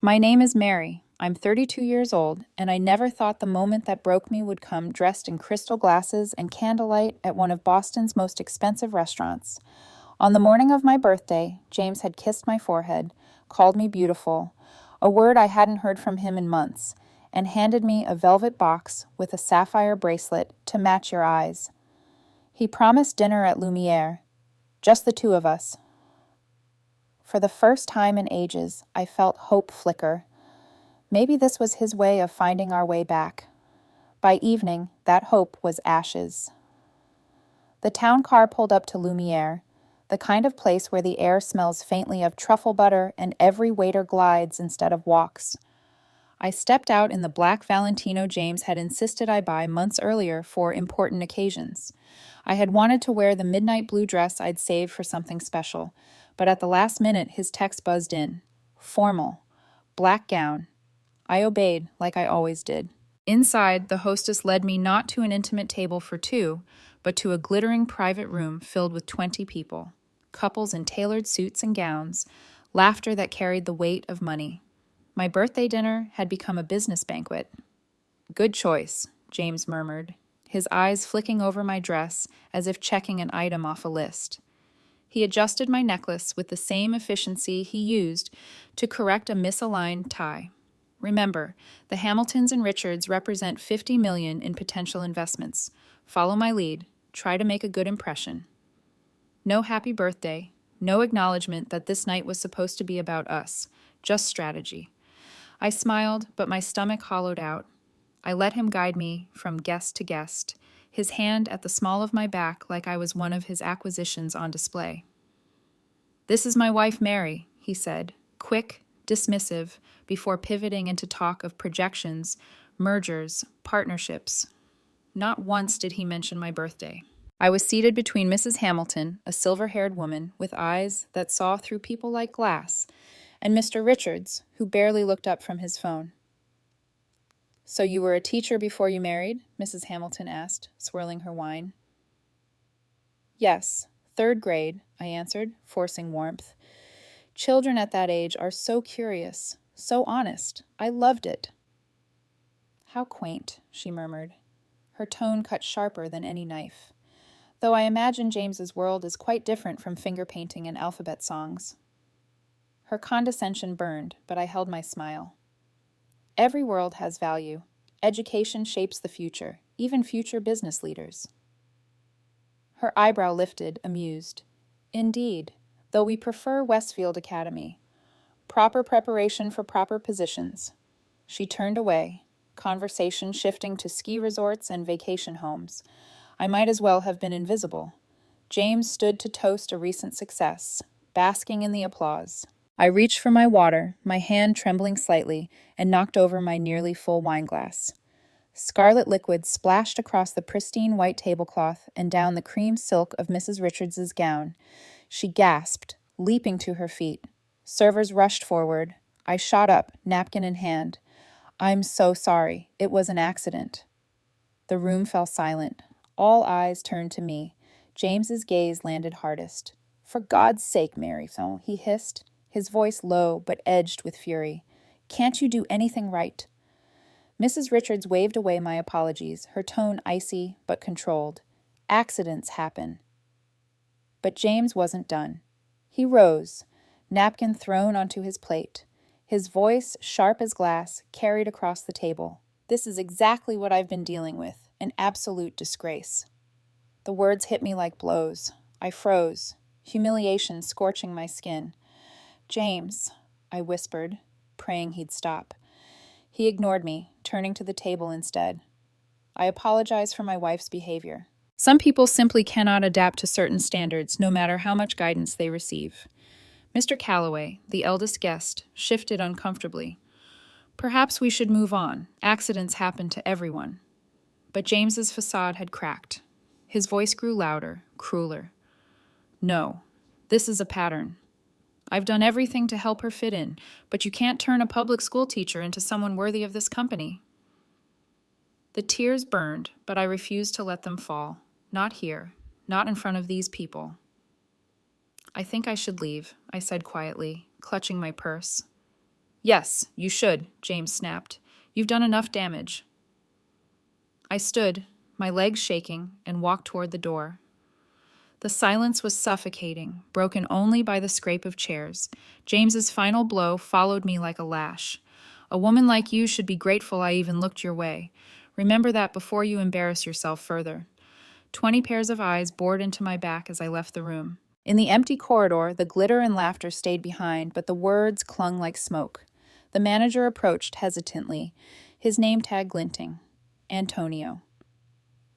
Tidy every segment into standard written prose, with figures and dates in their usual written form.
My name is Mary. I'm 32 years old, and I never thought the moment that broke me would come dressed in crystal glasses and candlelight at one of Boston's most expensive restaurants. On the morning of my birthday, James had kissed my forehead, called me beautiful, a word I hadn't heard from him in months, and handed me a velvet box with a sapphire bracelet to match your eyes. He promised dinner at Lumiere, just the two of us. For the first time in ages, I felt hope flicker. Maybe this was his way of finding our way back. By evening, that hope was ashes. The town car pulled up to Lumiere, the kind of place where the air smells faintly of truffle butter and every waiter glides instead of walks. I stepped out in the black Valentino James had insisted I buy months earlier for important occasions. I had wanted to wear the midnight blue dress I'd saved for something special, but at the last minute his text buzzed in. Formal. Black gown. I obeyed, like I always did. Inside, the hostess led me not to an intimate table for two, but to a glittering private room filled with 20 people. Couples in tailored suits and gowns, laughter that carried the weight of money. My birthday dinner had become a business banquet. Good choice, James murmured, his eyes flicking over my dress as if checking an item off a list. He adjusted my necklace with the same efficiency he used to correct a misaligned tie. Remember, the Hamiltons and Richards represent 50 million in potential investments. Follow my lead. Try to make a good impression. No happy birthday, no acknowledgement that this night was supposed to be about us, just strategy. I smiled, but my stomach hollowed out. I let him guide me from guest to guest, his hand at the small of my back like I was one of his acquisitions on display. This is my wife, Mary, he said, quick, dismissive, before pivoting into talk of projections, mergers, partnerships. Not once did he mention my birthday. I was seated between Mrs. Hamilton, a silver-haired woman with eyes that saw through people like glass, and Mr. Richards, who barely looked up from his phone. So you were a teacher before you married? Mrs. Hamilton asked, swirling her wine. Yes, 3rd grade, I answered, forcing warmth. Children at that age are so curious, so honest. I loved it. How quaint, she murmured. Her tone cut sharper than any knife. Though I imagine James's world is quite different from finger painting and alphabet songs. Her condescension burned, but I held my smile. Every world has value. Education shapes the future, even future business leaders. Her eyebrow lifted, amused. Indeed, though we prefer Westfield Academy. Proper preparation for proper positions. She turned away, conversation shifting to ski resorts and vacation homes. I might as well have been invisible. James stood to toast a recent success, basking in the applause. I reached for my water, my hand trembling slightly, and knocked over my nearly full wineglass. Scarlet liquid splashed across the pristine white tablecloth and down the cream silk of Mrs. Richards's gown. She gasped, leaping to her feet. Servers rushed forward. I shot up, napkin in hand. I'm so sorry. It was an accident. The room fell silent. All eyes turned to me. James's gaze landed hardest. For God's sake, Mary, he hissed, his voice low but edged with fury. Can't you do anything right? Mrs. Richards waved away my apologies, her tone icy but controlled. Accidents happen. But James wasn't done. He rose, napkin thrown onto his plate. His voice, sharp as glass, carried across the table. This is exactly what I've been dealing with, an absolute disgrace. The words hit me like blows. I froze, humiliation scorching my skin. James, I whispered, praying he'd stop. He ignored me, turning to the table instead. I apologize for my wife's behavior. Some people simply cannot adapt to certain standards, no matter how much guidance they receive. Mr. Calloway, the eldest guest, shifted uncomfortably. Perhaps we should move on. Accidents happen to everyone. But James's facade had cracked. His voice grew louder, crueler. No, this is a pattern. I've done everything to help her fit in, but you can't turn a public school teacher into someone worthy of this company. The tears burned, but I refused to let them fall. Not here, not in front of these people. I think I should leave, I said quietly, clutching my purse. Yes, you should, James snapped. You've done enough damage. I stood, my legs shaking, and walked toward the door. The silence was suffocating, broken only by the scrape of chairs. James's final blow followed me like a lash. A woman like you should be grateful I even looked your way. Remember that before you embarrass yourself further. 20 pairs of eyes bored into my back as I left the room. In the empty corridor, the glitter and laughter stayed behind, but the words clung like smoke. The manager approached hesitantly, his name tag glinting. Antonio.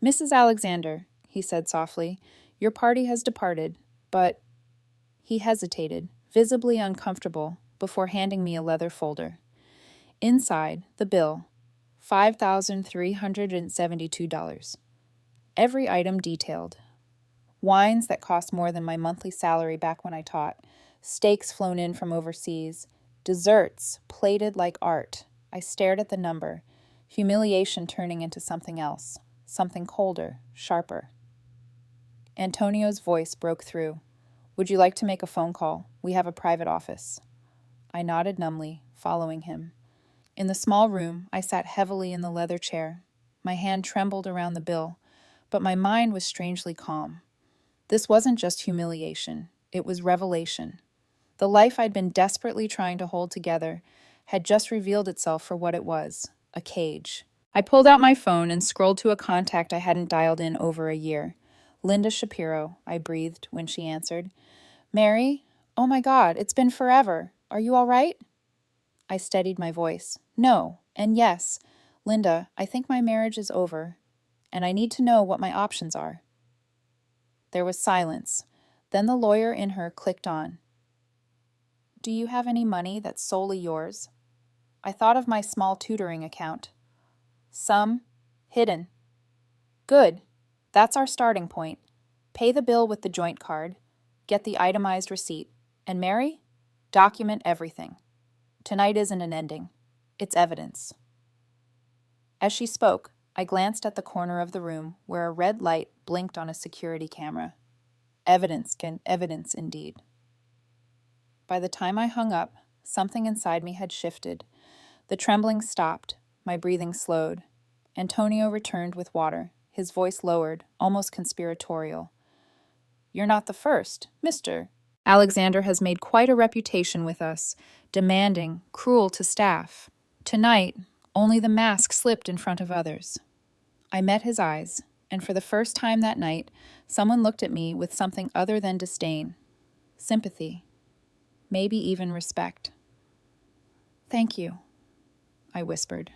Mrs. Alexander, he said softly, your party has departed, but... He hesitated, visibly uncomfortable, before handing me a leather folder. Inside, the bill, $5,372. Every item detailed. Wines that cost more than my monthly salary back when I taught, steaks flown in from overseas, desserts plated like art. I stared at the number, humiliation turning into something else, something colder, sharper. Antonio's voice broke through. Would you like to make a phone call? We have a private office. I nodded numbly, following him. In the small room, I sat heavily in the leather chair. My hand trembled around the bill, but my mind was strangely calm. This wasn't just humiliation. It was revelation. The life I'd been desperately trying to hold together had just revealed itself for what it was, a cage. I pulled out my phone and scrolled to a contact I hadn't dialed in over a year. Linda Shapiro, I breathed when she answered. Mary? Oh my God, it's been forever. Are you all right? I steadied my voice. No, and yes. Linda, I think my marriage is over, and I need to know what my options are. There was silence. Then the lawyer in her clicked on. Do you have any money that's solely yours? I thought of my small tutoring account. Some. Hidden. Good. That's our starting point. Pay the bill with the joint card. Get the itemized receipt. And Mary? Document everything. Tonight isn't an ending. It's evidence. As she spoke, I glanced at the corner of the room where a red light blinked on a security camera. Evidence indeed. By the time I hung up, something inside me had shifted. The trembling stopped. My breathing slowed. Antonio returned with water, his voice lowered, almost conspiratorial. You're not the first, Mr. Alexander has made quite a reputation with us, demanding, cruel to staff. Tonight, only the mask slipped in front of others. I met his eyes, and for the first time that night, someone looked at me with something other than disdain. Sympathy. Maybe even respect. Thank you, I whispered.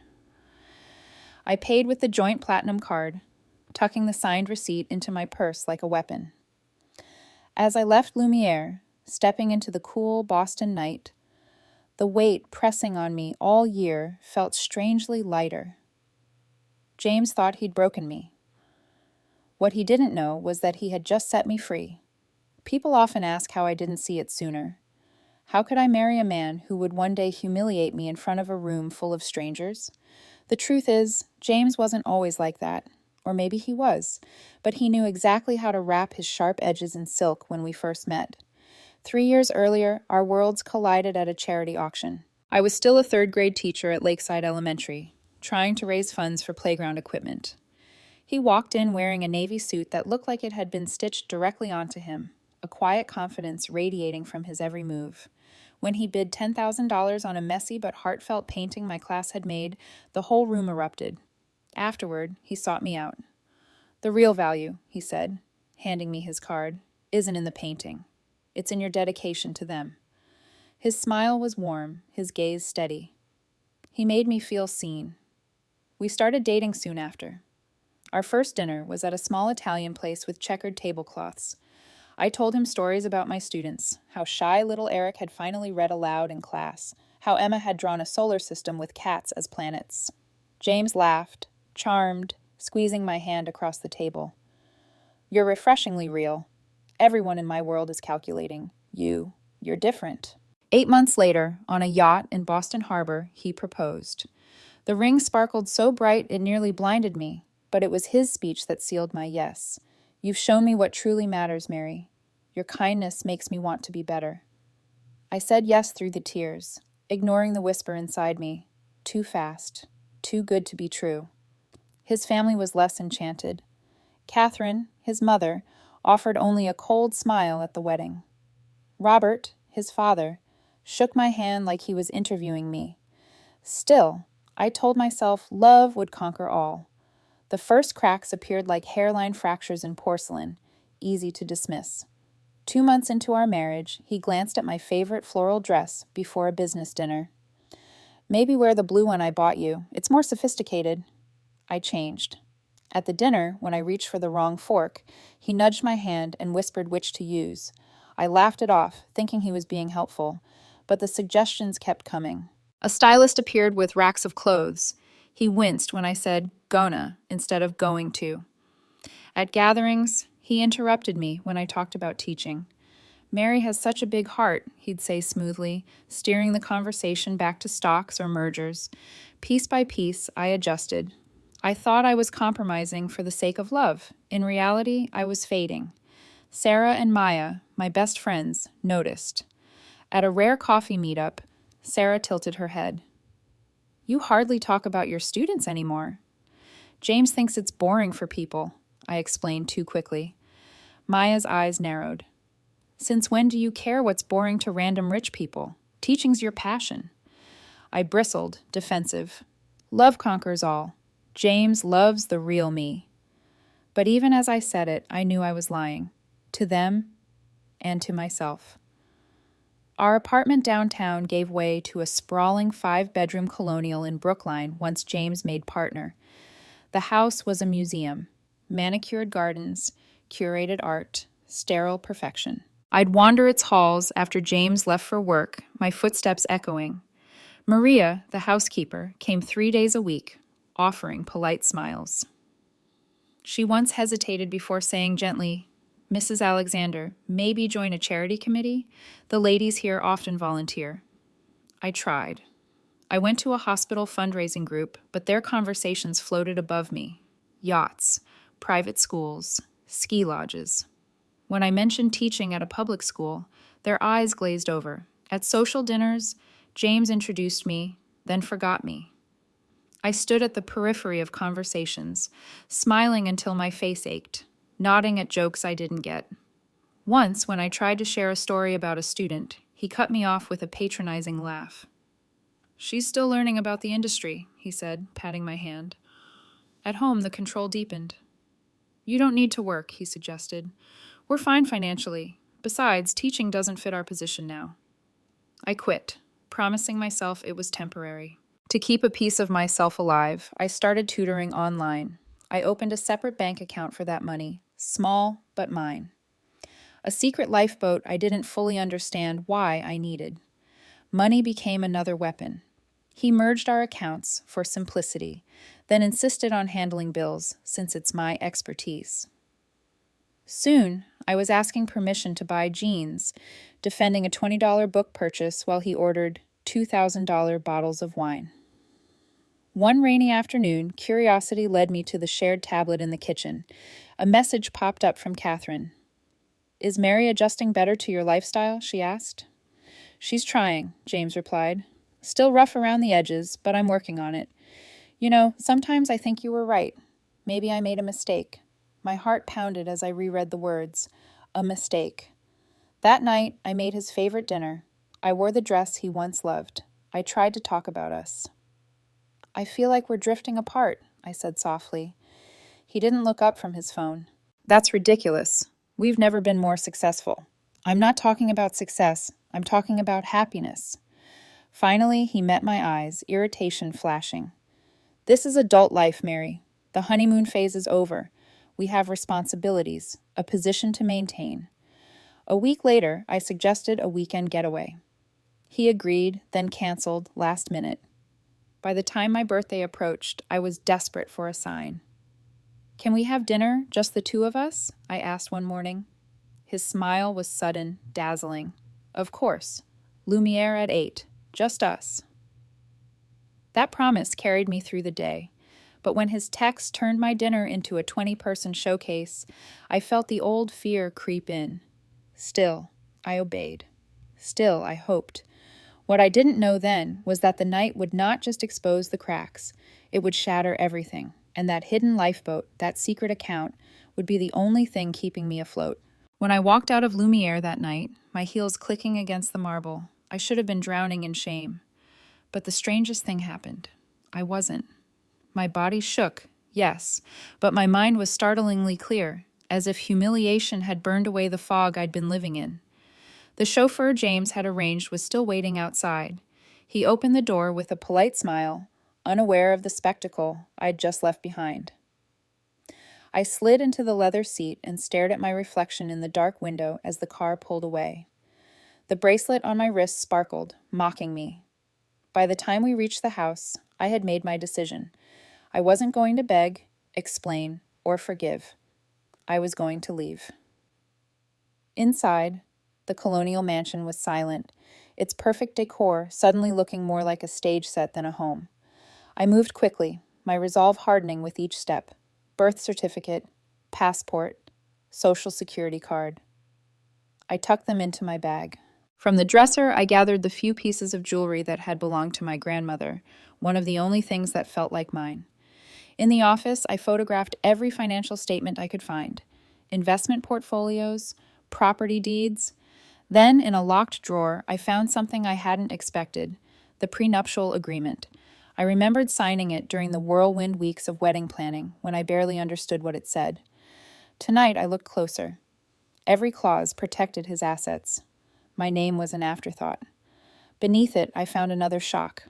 I paid with the joint platinum card, tucking the signed receipt into my purse like a weapon. As I left Lumiere, stepping into the cool Boston night, the weight pressing on me all year felt strangely lighter. James thought he'd broken me. What he didn't know was that he had just set me free. People often ask how I didn't see it sooner. How could I marry a man who would one day humiliate me in front of a room full of strangers? The truth is, James wasn't always like that. Or maybe he was, but he knew exactly how to wrap his sharp edges in silk when we first met. 3 years earlier, our worlds collided at a charity auction. I was still a third-grade teacher at Lakeside Elementary, trying to raise funds for playground equipment. He walked in wearing a navy suit that looked like it had been stitched directly onto him, a quiet confidence radiating from his every move. When he bid $10,000 on a messy but heartfelt painting my class had made, the whole room erupted. Afterward, he sought me out. The real value, he said, handing me his card, isn't in the painting. It's in your dedication to them. His smile was warm, his gaze steady. He made me feel seen. We started dating soon after. Our first dinner was at a small Italian place with checkered tablecloths. I told him stories about my students, how shy little Eric had finally read aloud in class, how Emma had drawn a solar system with cats as planets. James laughed, charmed, squeezing my hand across the table. You're refreshingly real. Everyone in my world is calculating. You're different. 8 months later, on a yacht in Boston Harbor, he proposed. The ring sparkled so bright it nearly blinded me, but it was his speech that sealed my yes. You've shown me what truly matters, Mary. Your kindness makes me want to be better. I said yes through the tears. ignoring the whisper inside me. Too fast. Too good to be true. His family was less enchanted. Catherine, his mother, offered only a cold smile at the wedding. Robert, his father, shook my hand like he was interviewing me. Still, I told myself love would conquer all. The first cracks appeared like hairline fractures in porcelain, easy to dismiss. 2 months into our marriage, he glanced at my favorite floral dress before a business dinner. Maybe wear the blue one I bought you. It's more sophisticated. I changed. At the dinner, when I reached for the wrong fork, he nudged my hand and whispered which to use. I laughed it off, thinking he was being helpful, but the suggestions kept coming. A stylist appeared with racks of clothes. He winced when I said gonna instead of going to. At gatherings, he interrupted me when I talked about teaching. Mary has such a big heart, he'd say smoothly, steering the conversation back to stocks or mergers. Piece by piece, I adjusted. I thought I was compromising for the sake of love. In reality, I was fading. Sarah and Maya, my best friends, noticed. At a rare coffee meetup, Sarah tilted her head. You hardly talk about your students anymore. James thinks it's boring for people, I explained too quickly. Maya's eyes narrowed. Since when do you care what's boring to random rich people? Teaching's your passion. I bristled, defensive. Love conquers all. James loves the real me. But even as I said it, I knew I was lying. To them and to myself. Our apartment downtown gave way to a sprawling 5-bedroom colonial in Brookline once James made partner. The house was a museum. Manicured gardens, curated art, sterile perfection. I'd wander its halls after James left for work, my footsteps echoing. Maria, the housekeeper, came 3 days a week, offering polite smiles. She once hesitated before saying gently, Mrs. Alexander, maybe join a charity committee? The ladies here often volunteer. I tried. I went to a hospital fundraising group, but their conversations floated above me. Yachts, private schools, ski lodges. When I mentioned teaching at a public school, their eyes glazed over. At social dinners, James introduced me, then forgot me. I stood at the periphery of conversations, smiling until my face ached, nodding at jokes I didn't get. Once, when I tried to share a story about a student, he cut me off with a patronizing laugh. She's still learning about the industry, he said, patting my hand. At home, the control deepened. You don't need to work, he suggested. We're fine financially. Besides, teaching doesn't fit our position now. I quit, promising myself it was temporary. To keep a piece of myself alive, I started tutoring online. I opened a separate bank account for that money, small but mine. A secret lifeboat I didn't fully understand why I needed. Money became another weapon. He merged our accounts for simplicity, then insisted on handling bills since it's my expertise. Soon, I was asking permission to buy jeans, defending a $20 book purchase while he ordered $2,000 bottles of wine. One rainy afternoon, curiosity led me to the shared tablet in the kitchen. A message popped up from Catherine. Is Mary adjusting better to your lifestyle? She asked. She's trying, James replied. Still rough around the edges, but I'm working on it. You know, sometimes I think you were right. Maybe I made a mistake. My heart pounded as I reread the words. A mistake. That night, I made his favorite dinner. I wore the dress he once loved. I tried to talk about us. I feel like we're drifting apart, I said softly. He didn't look up from his phone. That's ridiculous. We've never been more successful. I'm not talking about success. I'm talking about happiness. Finally, he met my eyes, irritation flashing. This is adult life, Mary. The honeymoon phase is over. We have responsibilities, a position to maintain. A week later, I suggested a weekend getaway. He agreed, then canceled last minute. By the time my birthday approached, I was desperate for a sign. Can we have dinner, just the two of us? I asked one morning. His smile was sudden, dazzling. Of course. Lumiere at 8. Just us. That promise carried me through the day. But when his text turned my dinner into a 20-person showcase, I felt the old fear creep in. Still, I obeyed. Still, I hoped. What I didn't know then was that the night would not just expose the cracks, it would shatter everything, and that hidden lifeboat, that secret account, would be the only thing keeping me afloat. When I walked out of Lumiere that night, my heels clicking against the marble, I should have been drowning in shame. But the strangest thing happened. I wasn't. My body shook, yes, but my mind was startlingly clear, as if humiliation had burned away the fog I'd been living in. The chauffeur James had arranged was still waiting outside. He opened the door with a polite smile, unaware of the spectacle I'd just left behind. I slid into the leather seat and stared at my reflection in the dark window as the car pulled away. The bracelet on my wrist sparkled, mocking me. By the time we reached the house, I had made my decision. I wasn't going to beg, explain, or forgive. I was going to leave. Inside, the colonial mansion was silent, its perfect decor suddenly looking more like a stage set than a home. I moved quickly, my resolve hardening with each step. Birth certificate, passport, social security card. I tucked them into my bag. From the dresser, I gathered the few pieces of jewelry that had belonged to my grandmother, one of the only things that felt like mine. In the office, I photographed every financial statement I could find, investment portfolios, property deeds. Then, in a locked drawer, I found something I hadn't expected, the prenuptial agreement. I remembered signing it during the whirlwind weeks of wedding planning, when I barely understood what it said. Tonight, I looked closer. Every clause protected his assets. My name was an afterthought. Beneath it, I found another shock.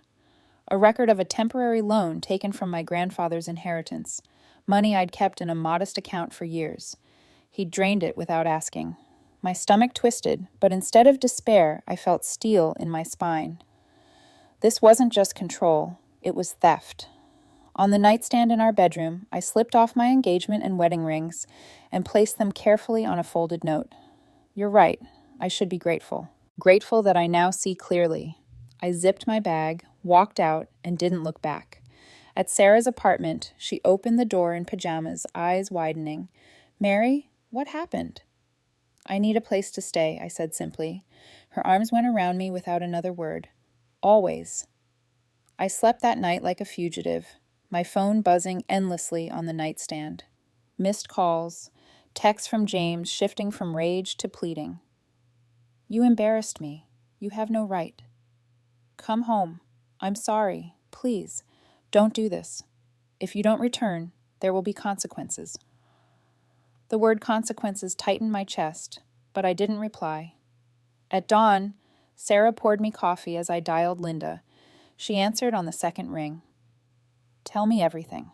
A record of a temporary loan taken from my grandfather's inheritance, money I'd kept in a modest account for years. He'd drained it without asking. My stomach twisted, but instead of despair, I felt steel in my spine. This wasn't just control, it was theft. On the nightstand in our bedroom, I slipped off my engagement and wedding rings and placed them carefully on a folded note. You're right, I should be grateful. Grateful that I now see clearly. I zipped my bag, walked out, and didn't look back. At Sarah's apartment, she opened the door in pajamas, eyes widening. Mary, what happened? I need a place to stay, I said simply. Her arms went around me without another word. Always. I slept that night like a fugitive, my phone buzzing endlessly on the nightstand. Missed calls, texts from James shifting from rage to pleading. You embarrassed me. You have no right. Come home. I'm sorry. Please, don't do this. If you don't return, there will be consequences. The word consequences tightened my chest, but I didn't reply. At dawn, Sarah poured me coffee as I dialed Linda. She answered on the second ring. Tell me everything.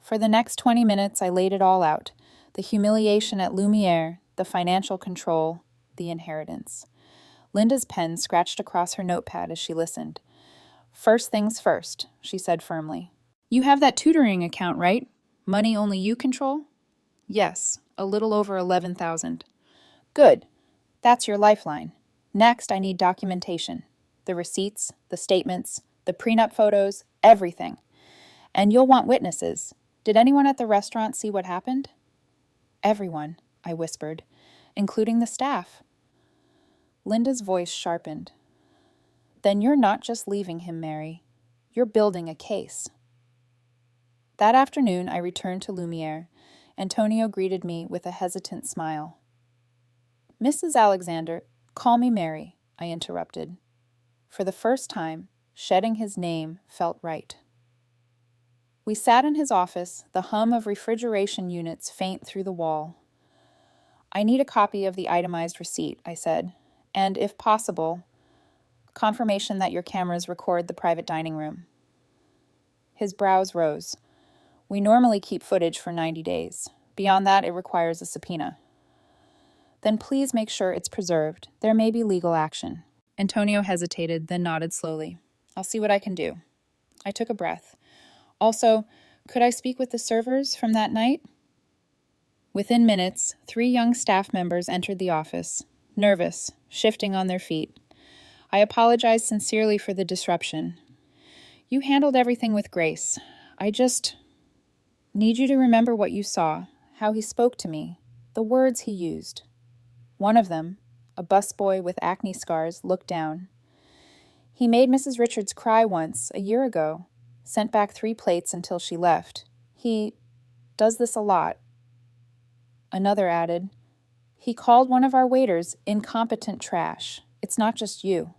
For the next 20 minutes, I laid it all out. The humiliation at Lumiere, the financial control, the inheritance. Linda's pen scratched across her notepad as she listened. First things first, she said firmly. You have that tutoring account, right? Money only you control? Yes, a little over 11,000. Good. That's your lifeline. Next, I need documentation. The receipts, the statements, the prenup photos, everything. And you'll want witnesses. Did anyone at the restaurant see what happened? Everyone, I whispered, including the staff. Linda's voice sharpened. Then you're not just leaving him, Mary. You're building a case. That afternoon, I returned to Lumiere. Antonio greeted me with a hesitant smile. Mrs. Alexander, call me Mary, I interrupted. For the first time, shedding his name felt right. We sat in his office, the hum of refrigeration units faint through the wall. I need a copy of the itemized receipt, I said, and, if possible, confirmation that your cameras record the private dining room. His brows rose. We normally keep footage for 90 days. Beyond that, it requires a subpoena. Then please make sure it's preserved. There may be legal action. Antonio hesitated, then nodded slowly. I'll see what I can do. I took a breath. Also, could I speak with the servers from that night? Within minutes, 3 young staff members entered the office, nervous, shifting on their feet. I apologized sincerely for the disruption. You handled everything with grace. I just need you to remember what you saw, how he spoke to me, the words he used. One of them, a busboy with acne scars, looked down. He made Mrs. Richards cry once, a year ago. Sent back 3 plates until she left. He does this a lot. Another added, he called one of our waiters incompetent trash. It's not just you.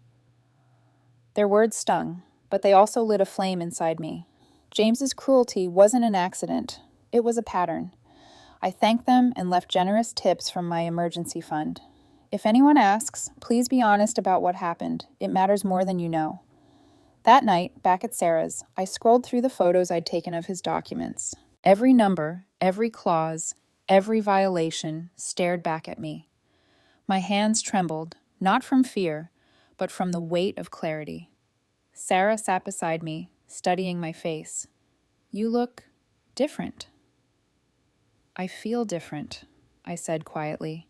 Their words stung, but they also lit a flame inside me. James's cruelty wasn't an accident. It was a pattern. I thanked them and left generous tips from my emergency fund. If anyone asks, please be honest about what happened. It matters more than you know. That night, back at Sarah's, I scrolled through the photos I'd taken of his documents. Every number, every clause, every violation stared back at me. My hands trembled, not from fear, but from the weight of clarity. Sarah sat beside me, studying my face. You look different. I feel different, I said quietly.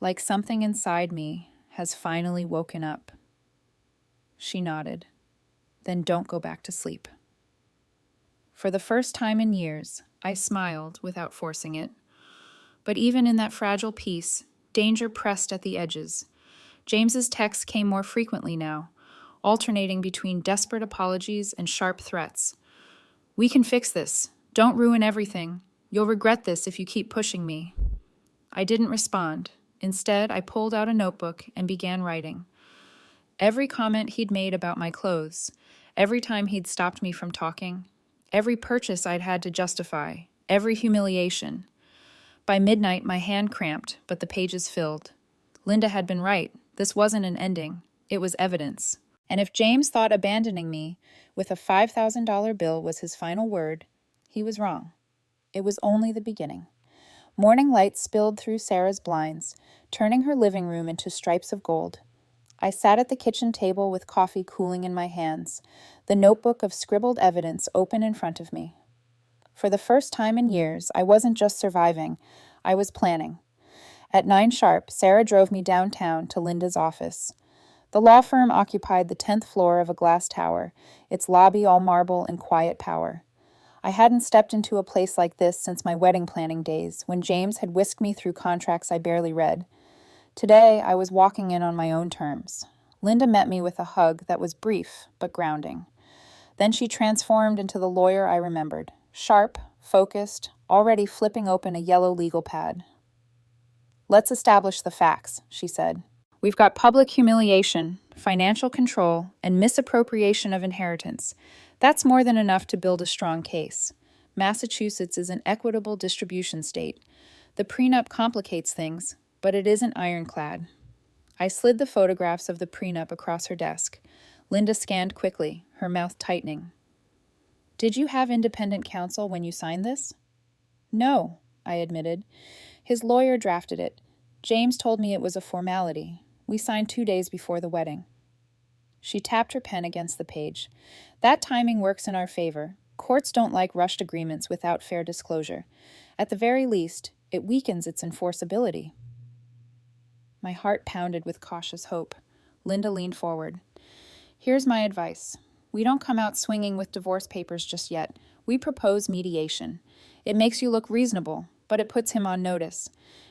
Like something inside me has finally woken up. She nodded. Then don't go back to sleep. For the first time in years, I smiled without forcing it. But even in that fragile peace, danger pressed at the edges. James's texts came more frequently now, alternating between desperate apologies and sharp threats. We can fix this. Don't ruin everything. You'll regret this if you keep pushing me. I didn't respond. Instead, I pulled out a notebook and began writing. Every comment he'd made about my clothes, every time he'd stopped me from talking, every purchase I'd had to justify, every humiliation. By midnight, my hand cramped, but the pages filled. Linda had been right. This wasn't an ending. It was evidence. And if James thought abandoning me with a $5,000 bill was his final word, he was wrong. It was only the beginning. Morning light spilled through Sarah's blinds, turning her living room into stripes of gold. I sat at the kitchen table with coffee cooling in my hands, the notebook of scribbled evidence open in front of me. For the first time in years, I wasn't just surviving, I was planning. At 9 sharp, Sarah drove me downtown to Linda's office. The law firm occupied the 10th floor of a glass tower, its lobby all marble and quiet power. I hadn't stepped into a place like this since my wedding planning days, when James had whisked me through contracts I barely read. Today, I was walking in on my own terms. Linda met me with a hug that was brief but grounding. Then she transformed into the lawyer I remembered, sharp, focused, already flipping open a yellow legal pad. Let's establish the facts, she said. We've got public humiliation, financial control, and misappropriation of inheritance. That's more than enough to build a strong case. Massachusetts is an equitable distribution state. The prenup complicates things, but it isn't ironclad. I slid the photographs of the prenup across her desk. Linda scanned quickly, her mouth tightening. Did you have independent counsel when you signed this? No, I admitted. His lawyer drafted it. James told me it was a formality. We signed 2 days before the wedding. She tapped her pen against the page. That timing works in our favor. Courts don't like rushed agreements without fair disclosure. At the very least, it weakens its enforceability. My heart pounded with cautious hope. Linda leaned forward. Here's my advice. We don't come out swinging with divorce papers just yet. We propose mediation. It makes you look reasonable, but it puts him on notice.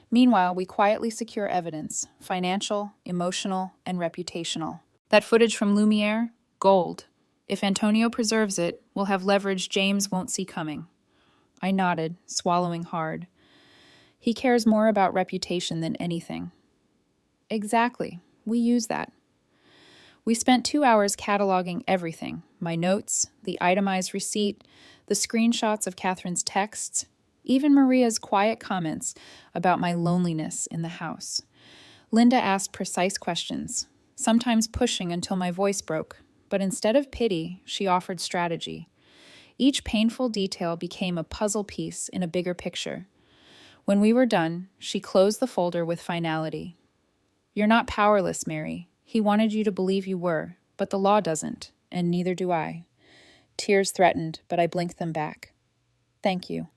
Meanwhile, we quietly secure evidence, financial, emotional, and reputational. That footage from Lumiere? Gold. If Antonio preserves it, we'll have leverage James won't see coming. I nodded, swallowing hard. He cares more about reputation than anything. Exactly. We use that. We spent 2 hours cataloging everything, my notes, the itemized receipt, the screenshots of Catherine's texts, even Maria's quiet comments about my loneliness in the house. Linda asked precise questions, sometimes pushing until my voice broke, but instead of pity, she offered strategy. Each painful detail became a puzzle piece in a bigger picture. When we were done, she closed the folder with finality. You're not powerless, Mary. He wanted you to believe you were, but the law doesn't, and neither do I. Tears threatened, but I blinked them back. Thank you.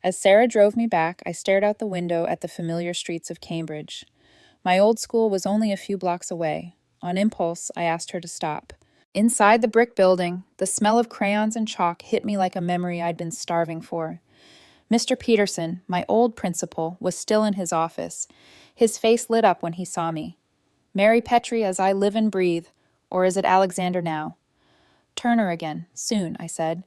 As Sarah drove me back, I stared out the window at the familiar streets of Cambridge. My old school was only a few blocks away. On impulse, I asked her to stop. Inside the brick building, the smell of crayons and chalk hit me like a memory I'd been starving for. Mr. Peterson, my old principal, was still in his office. His face lit up when he saw me. Mary Petrie as I live and breathe. Or is it Alexander now? Turner again, soon, I said.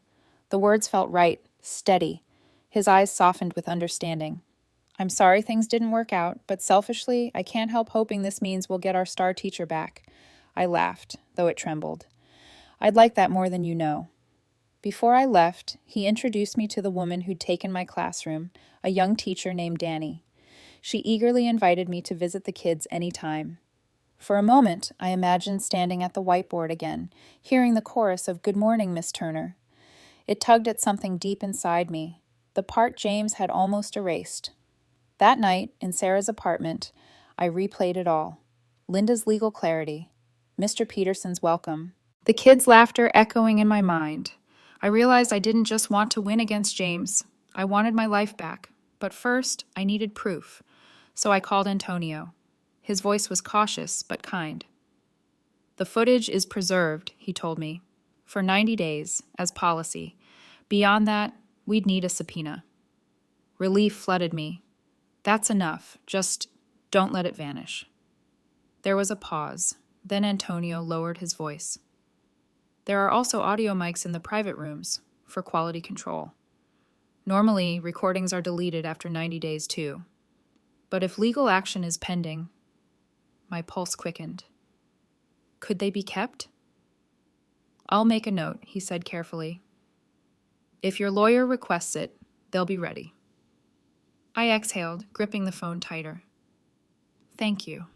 The words felt right, steady. His eyes softened with understanding. I'm sorry things didn't work out, but selfishly, I can't help hoping this means we'll get our star teacher back. I laughed, though it trembled. I'd like that more than you know. Before I left, he introduced me to the woman who'd taken my classroom, a young teacher named Danny. She eagerly invited me to visit the kids any time. For a moment, I imagined standing at the whiteboard again, hearing the chorus of "Good morning, Miss Turner." It tugged at something deep inside me, the part James had almost erased. That night, in Sarah's apartment, I replayed it all. Linda's legal clarity, Mr. Peterson's welcome, the kids' laughter echoing in my mind. I realized I didn't just want to win against James. I wanted my life back. But first, I needed proof. So I called Antonio. His voice was cautious, but kind. The footage is preserved, he told me, for 90 days, as policy. Beyond that, we'd need a subpoena. Relief flooded me. That's enough. Just don't let it vanish. There was a pause. Then Antonio lowered his voice. There are also audio mics in the private rooms for quality control. Normally, recordings are deleted after 90 days too. But if legal action is pending, my pulse quickened. Could they be kept? I'll make a note, he said carefully. If your lawyer requests it, they'll be ready. I exhaled, gripping the phone tighter. Thank you.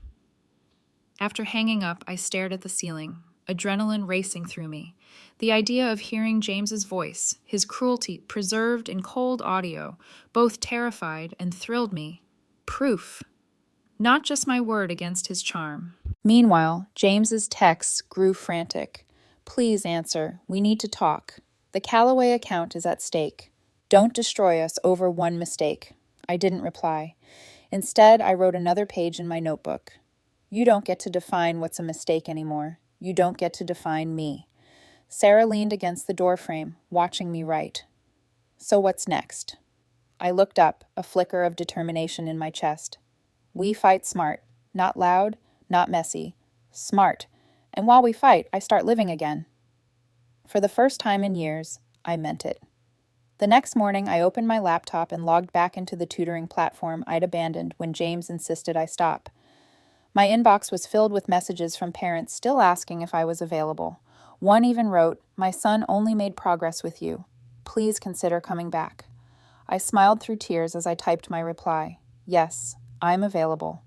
After hanging up, I stared at the ceiling, adrenaline racing through me. The idea of hearing James's voice, his cruelty preserved in cold audio, both terrified and thrilled me. Proof. Not just my word against his charm. Meanwhile, James's texts grew frantic. Please answer. We need to talk. The Callaway account is at stake. Don't destroy us over one mistake. I didn't reply. Instead, I wrote another page in my notebook. You don't get to define what's a mistake anymore. You don't get to define me. Sarah leaned against the doorframe, watching me write. So what's next? I looked up, a flicker of determination in my chest. We fight smart. Not loud, not messy. Smart. And while we fight, I start living again. For the first time in years, I meant it. The next morning, I opened my laptop and logged back into the tutoring platform I'd abandoned when James insisted I stop. My inbox was filled with messages from parents still asking if I was available. One even wrote, "My son only made progress with you. Please consider coming back." I smiled through tears as I typed my reply. Yes, I'm available.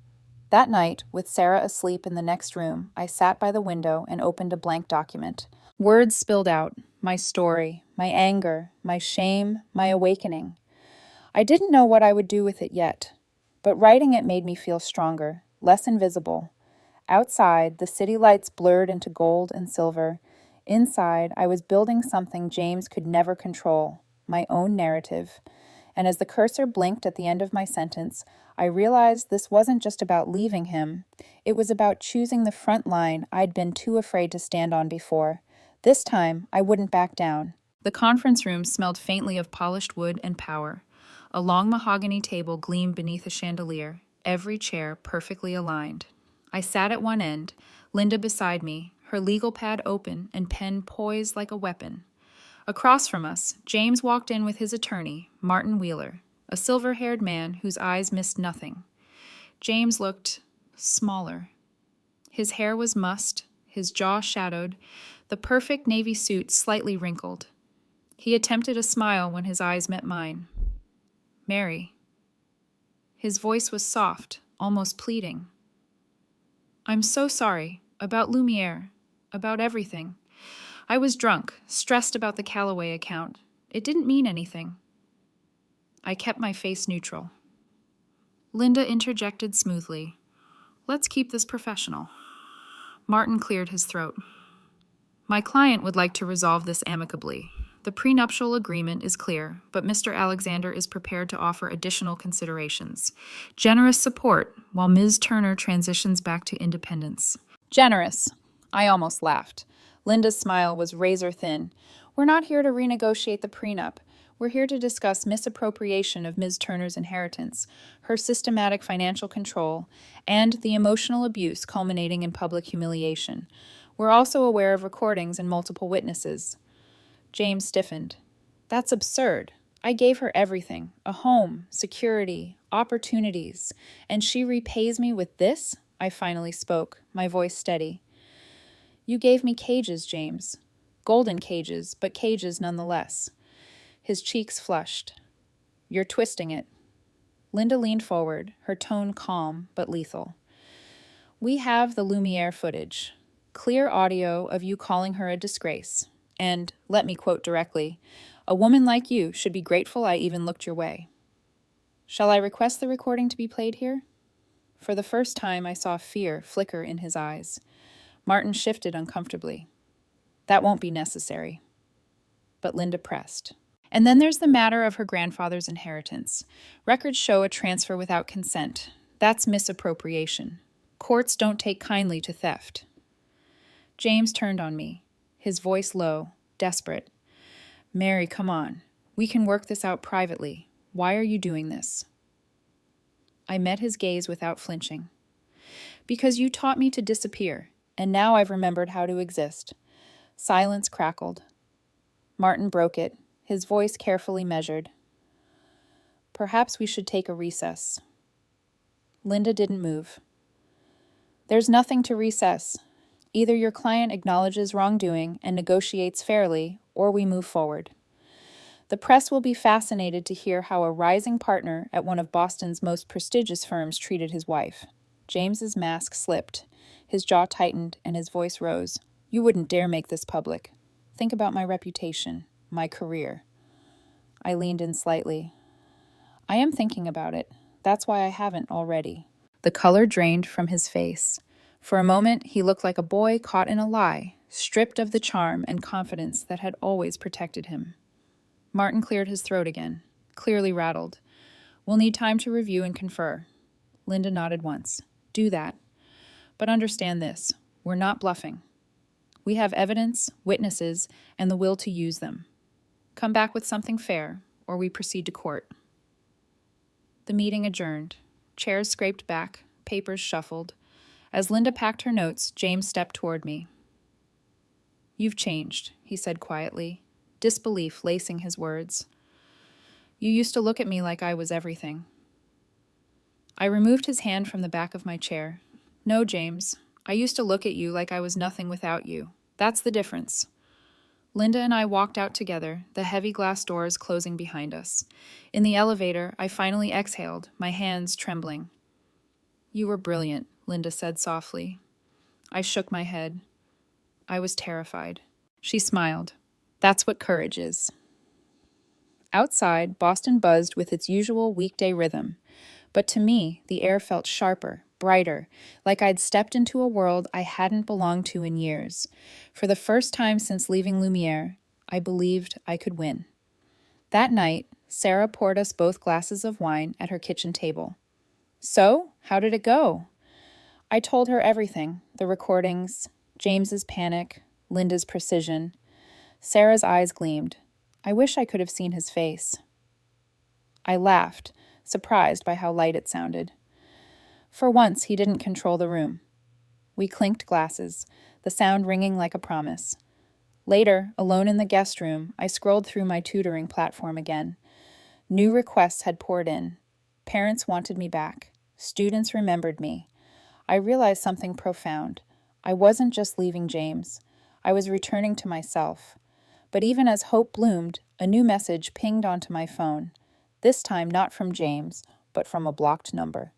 That night, with Sarah asleep in the next room, I sat by the window and opened a blank document. Words spilled out, my story, my anger, my shame, my awakening. I didn't know what I would do with it yet, but writing it made me feel stronger, less invisible. Outside, the city lights blurred into gold and silver. Inside, I was building something James could never control, my own narrative. And as the cursor blinked at the end of my sentence, I realized this wasn't just about leaving him. It was about choosing the front line I'd been too afraid to stand on before. This time, I wouldn't back down. The conference room smelled faintly of polished wood and power. A long mahogany table gleamed beneath a chandelier, every chair perfectly aligned. I sat at one end, Linda beside me, her legal pad open and pen poised like a weapon. Across from us, James walked in with his attorney, Martin Wheeler, a silver-haired man whose eyes missed nothing. James looked smaller. His hair was mussed, his jaw shadowed, the perfect navy suit slightly wrinkled. He attempted a smile when his eyes met mine. Mary. His voice was soft, almost pleading. I'm so sorry, about Lumiere, about everything. I was drunk, stressed about the Callaway account. It didn't mean anything. I kept my face neutral. Linda interjected smoothly. Let's keep this professional. Martin cleared his throat. My client would like to resolve this amicably. The prenuptial agreement is clear, but Mr. Alexander is prepared to offer additional considerations. Generous support while Ms. Turner transitions back to independence. Generous. I almost laughed. Linda's smile was razor thin. We're not here to renegotiate the prenup. We're here to discuss misappropriation of Ms. Turner's inheritance, her systematic financial control, and the emotional abuse culminating in public humiliation. We're also aware of recordings and multiple witnesses. James stiffened. That's absurd. I gave her everything, a home, security, opportunities, and she repays me with this? I finally spoke, my voice steady. You gave me cages, James. Golden cages, but cages nonetheless. His cheeks flushed. You're twisting it. Linda leaned forward, her tone calm but lethal. We have the Lumiere footage. Clear audio of you calling her a disgrace. And, let me quote directly, a woman like you should be grateful I even looked your way. Shall I request the recording to be played here? For the first time, I saw fear flicker in his eyes. Martin shifted uncomfortably. That won't be necessary. But Linda pressed. And then there's the matter of her grandfather's inheritance. Records show a transfer without consent. That's misappropriation. Courts don't take kindly to theft. James turned on me, his voice low, desperate. Mary, come on. We can work this out privately. Why are you doing this? I met his gaze without flinching. Because you taught me to disappear, and now I've remembered how to exist. Silence crackled. Martin broke it, his voice carefully measured. Perhaps we should take a recess. Linda didn't move. There's nothing to recess. Either your client acknowledges wrongdoing and negotiates fairly, or we move forward. The press will be fascinated to hear how a rising partner at one of Boston's most prestigious firms treated his wife. James's mask slipped, his jaw tightened, and his voice rose. You wouldn't dare make this public. Think about my reputation, my career. I leaned in slightly. I am thinking about it. That's why I haven't already. The color drained from his face. For a moment, he looked like a boy caught in a lie, stripped of the charm and confidence that had always protected him. Martin cleared his throat again, clearly rattled. We'll need time to review and confer. Linda nodded once. Do that. But understand this. We're not bluffing. We have evidence, witnesses, and the will to use them. Come back with something fair, or we proceed to court. The meeting adjourned. Chairs scraped back, papers shuffled. As Linda packed her notes, James stepped toward me. You've changed, he said quietly, disbelief lacing his words. You used to look at me like I was everything. I removed his hand from the back of my chair. No, James, I used to look at you like I was nothing without you. That's the difference. Linda and I walked out together, the heavy glass doors closing behind us. In the elevator, I finally exhaled, my hands trembling. You were brilliant, Linda said softly. I shook my head. I was terrified. She smiled. That's what courage is. Outside, Boston buzzed with its usual weekday rhythm. But to me, the air felt sharper, brighter, like I'd stepped into a world I hadn't belonged to in years. For the first time since leaving Lumiere, I believed I could win. That night, Sarah poured us both glasses of wine at her kitchen table. So, how did it go? I told her everything, the recordings, James's panic, Linda's precision. Sarah's eyes gleamed. I wish I could have seen his face. I laughed, surprised by how light it sounded. For once, he didn't control the room. We clinked glasses, the sound ringing like a promise. Later, alone in the guest room, I scrolled through my tutoring platform again. New requests had poured in. Parents wanted me back. Students remembered me. I realized something profound. I wasn't just leaving James. I was returning to myself. But even as hope bloomed, a new message pinged onto my phone. This time not from James, but from a blocked number.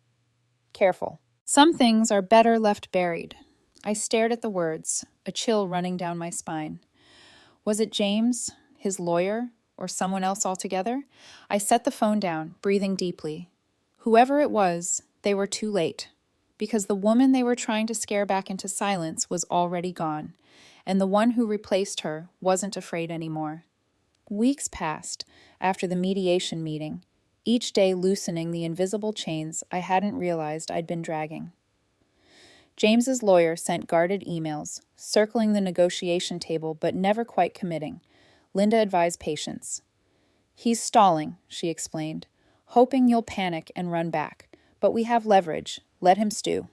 Careful. Some things are better left buried. I stared at the words, a chill running down my spine. Was it James, his lawyer, or someone else altogether? I set the phone down, breathing deeply. Whoever it was, they were too late, because the woman they were trying to scare back into silence was already gone, and the one who replaced her wasn't afraid anymore. Weeks passed after the mediation meeting, each day loosening the invisible chains I hadn't realized I'd been dragging. James's lawyer sent guarded emails, circling the negotiation table but never quite committing. Linda advised patience. He's stalling, she explained, hoping you'll panic and run back. But we have leverage. Let him stew.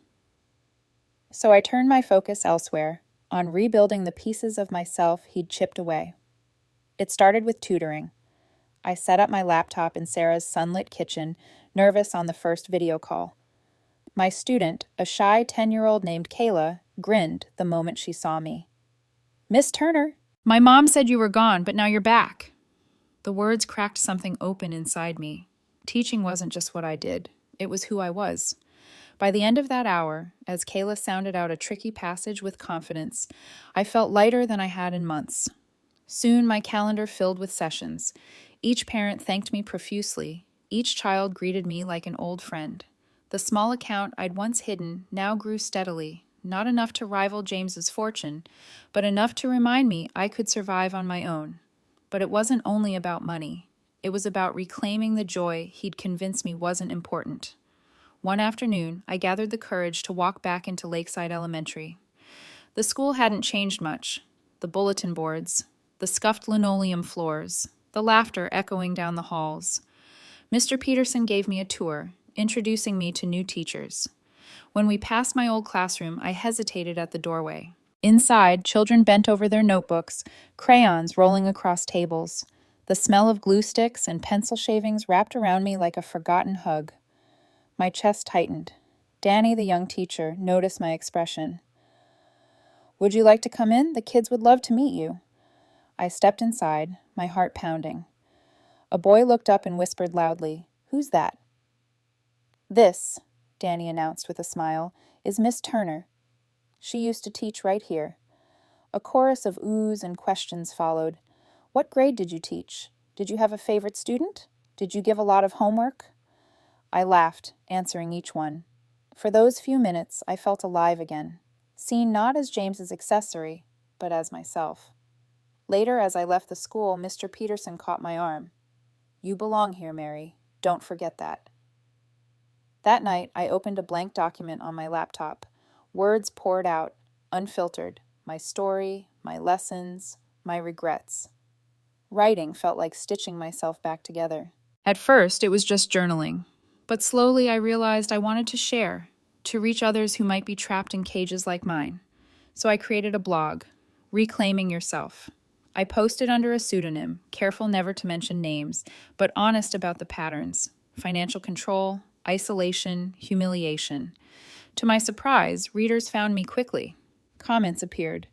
So I turned my focus elsewhere. on rebuilding the pieces of myself he'd chipped away. It started with tutoring. I set up my laptop in Sarah's sunlit kitchen, nervous on the first video call. My student, a shy 10-year-old named Kayla, grinned the moment she saw me. "Miss Turner, my mom said you were gone, but now you're back." The words cracked something open inside me. Teaching wasn't just what I did. It was who I was. By the end of that hour, as Kayla sounded out a tricky passage with confidence, I felt lighter than I had in months. Soon my calendar filled with sessions. Each parent thanked me profusely. Each child greeted me like an old friend. The small account I'd once hidden now grew steadily, not enough to rival James's fortune, but enough to remind me I could survive on my own. But it wasn't only about money. It was about reclaiming the joy he'd convinced me wasn't important. One afternoon, I gathered the courage to walk back into Lakeside Elementary. The school hadn't changed much. The bulletin boards, the scuffed linoleum floors, the laughter echoing down the halls. Mr. Peterson gave me a tour, introducing me to new teachers. When we passed my old classroom, I hesitated at the doorway. Inside, children bent over their notebooks, crayons rolling across tables. The smell of glue sticks and pencil shavings wrapped around me like a forgotten hug. My chest tightened. Danny, the young teacher, noticed my expression. "Would you like to come in? The kids would love to meet you." I stepped inside, my heart pounding. A boy looked up and whispered loudly, "Who's that?" "This," Danny announced with a smile, "is Miss Turner. She used to teach right here." A chorus of oohs and questions followed. "What grade did you teach? Did you have a favorite student? Did you give a lot of homework?" I laughed, answering each one. For those few minutes, I felt alive again, seen not as James's accessory, but as myself. Later, as I left the school, Mr. Peterson caught my arm. "You belong here, Mary. Don't forget that." That night, I opened a blank document on my laptop. Words poured out, unfiltered. My story, my lessons, my regrets. Writing felt like stitching myself back together. At first, it was just journaling. But slowly I realized I wanted to share, to reach others who might be trapped in cages like mine. So I created a blog, Reclaiming Yourself. I posted under a pseudonym, careful never to mention names, but honest about the patterns: financial control, isolation, humiliation. To my surprise, readers found me quickly. Comments appeared.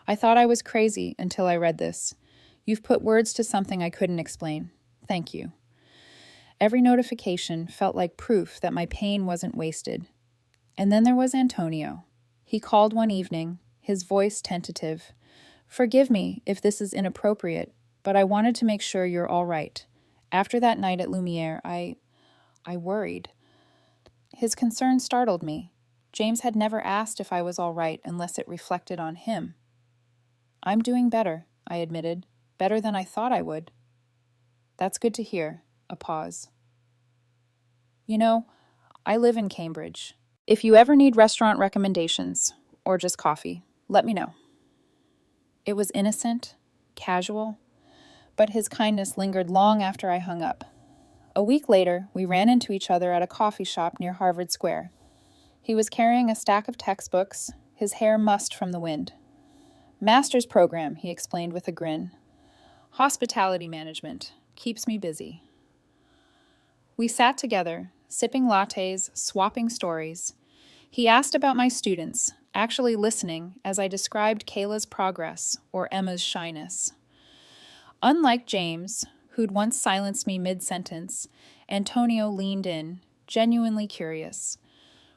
"I thought I was crazy until I read this. You've put words to something I couldn't explain. Thank you." Every notification felt like proof that my pain wasn't wasted. And then there was Antonio. He called one evening, his voice tentative. "Forgive me if this is inappropriate, but I wanted to make sure you're all right. After that night at Lumiere, I worried." His concern startled me. James had never asked if I was all right unless it reflected on him. "I'm doing better," I admitted. "Better than I thought I would." "That's good to hear." A pause. "You know, I live in Cambridge. If you ever need restaurant recommendations, or just coffee, let me know." It was innocent, casual, but his kindness lingered long after I hung up. A week later, we ran into each other at a coffee shop near Harvard Square. He was carrying a stack of textbooks, his hair mussed from the wind. "Master's program," he explained with a grin. "Hospitality management. Keeps me busy." We sat together, sipping lattes, swapping stories. He asked about my students, actually listening as I described Kayla's progress or Emma's shyness. Unlike James, who'd once silenced me mid-sentence, Antonio leaned in, genuinely curious.